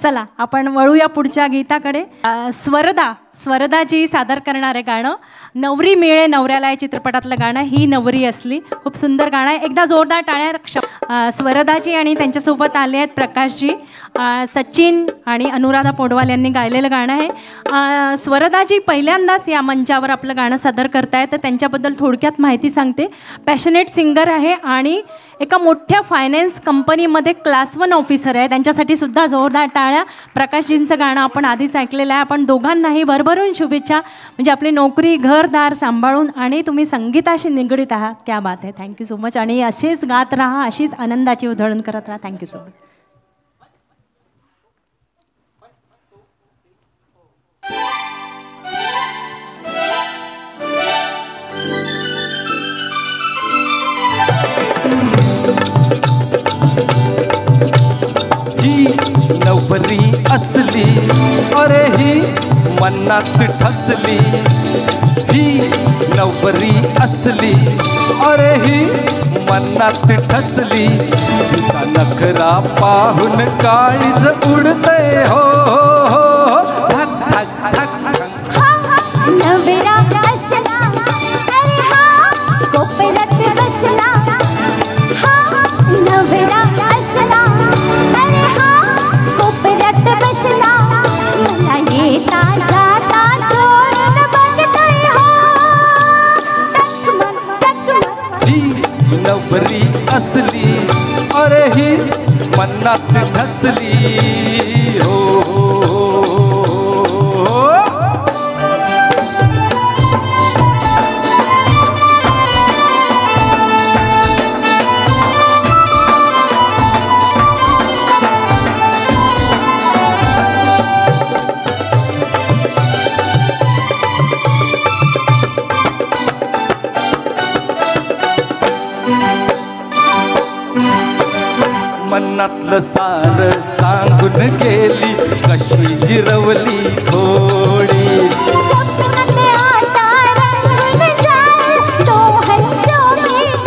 चला आपण वळूया पुढच्या गीताकडे. स्वरदाजी सादर करणारे गाणं नवरी मिळे नवऱ्याला या चित्रपटातलं गाणं ही नवरी असली. खूप सुंदर गाणं आहे. एकदा जोरदार टाळ्या. स्वरदाजी आणि त्यांच्यासोबत आले आहेत प्रकाशजी, सचिन आणि अनुराधा पौडवाल यांनी गायलेलं गाणं आहे. स्वरदाजी पहिल्यांदाच या मंचावर आपलं गाणं सादर करतायत, तर त्यांच्याबद्दल थोडक्यात माहिती सांगते. पॅशनेट सिंगर आहे आणि एका मोठ्या फायनान्स कंपनीमध्ये क्लास 1 ऑफिसर आहे. त्यांच्यासाठी सुद्धा जोरदार टाळ्या. प्रकाशजींचं गाणं आपण आधीच ऐकलेलं आहे. आपण दोघांनाही भरभरून शुभेच्छा. म्हणजे आपली नोकरी घरदार सांभाळून आणि तुम्ही संगीताशी निगडीत आहात. क्या बात आहे. Thank you so much. आणि असेच गात राहा, अशीच आनंदाची उधळण करत राहा. Thank you so much. ही नवरी असली अरे ही मनात ठसली. ही नवरी असली अरे ही मनात ठसली. तिचा नखरा पाहून काळीज उडते हो हो. धक धक धक नवरा असला अरे हा कोपऱ्यात बसला. नवरा असला अरे हा कोपऱ्यात बसला. मला येता जाता चोरून बघतोय हो. टकमक टकमक. ही नवरी असली अरे ही मनात ठसली हो. मनातलं सार सांगून गेली कशी जिरवली थोडी. स्वप्नात आता रंगून जाईल दोघांची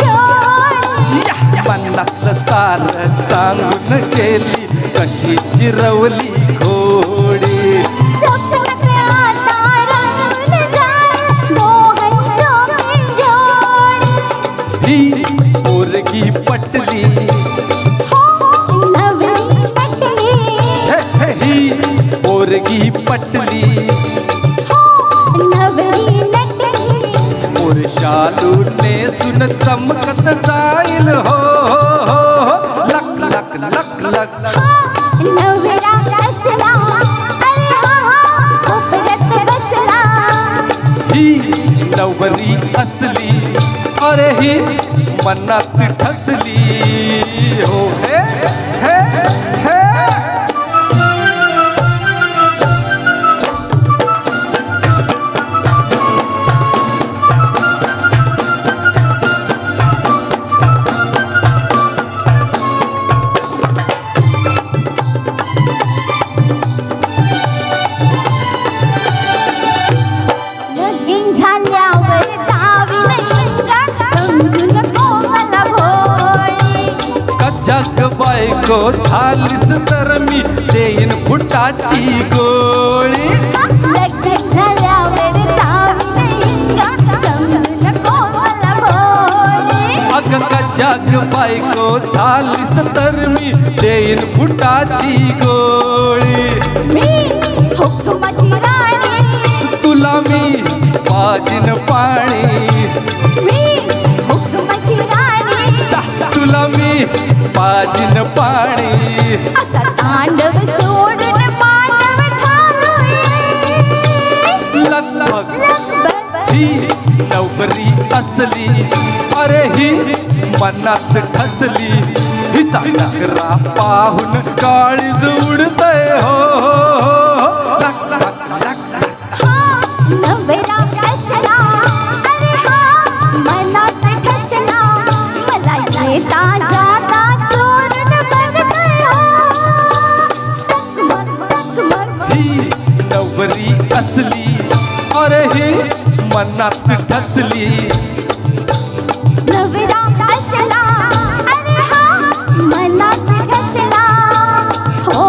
जोडी. मनातलं सार सांगून गेली कशी जिरवली थोडी. स्वप्नात आता रंगून जाईल दोघांची जोडी. ही पोरगी पटली पोरगी पटली. नवरी नटली मोर शालू नेसून चमकत जाईल हो हो. लक लक लक लक. नवरा असला अरे हा कोपऱ्यात बसला. ही नवरी असली अरे ही मनात ठसली हो. हे हे हे. जग बायको झालीस तर मी देईन फुटाची गोळी. लगीन झाल्यावर अगं जग बायको झालीस तर मी देईन फुटाची गोळी. मी हुकुमाची राणी तुला मी पाजीन पाणी. मी हुकुमाची राणी तुला मी पाजीन पाणी. आता तांडव सोडून मांडव घालूया. लगबग ही नवरी असली अरे ही मनात ठसली. हिचा नखरा पाहून काळीज उडतय हो हो. लक लक लक. नवरा असला अरे हा मनात ठसला. मला येता जाता चोरून बघतोय हो. टकमक टकमक. ही नवरी असली अरे ही मनात ठसली. नवरा असला अरे हा मनात ठसला हो.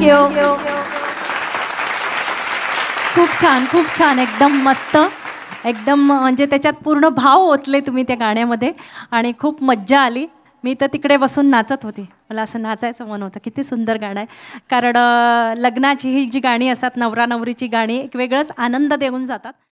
थँक्यू. खूप छान एकदम मस्त. एकदम म्हणजे त्याच्यात पूर्ण भाव ओतले तुम्ही त्या गाण्यामध्ये आणि खूप मज्जा आली. मी तर तिकडे बसून नाचत होती. मला असं नाचायचं मन होतं. किती सुंदर गाणं आहे. कारण लग्नाची ही जी गाणी असतात, नवरा नवरीची गाणी एक वेगळंच आनंद देऊन जातात.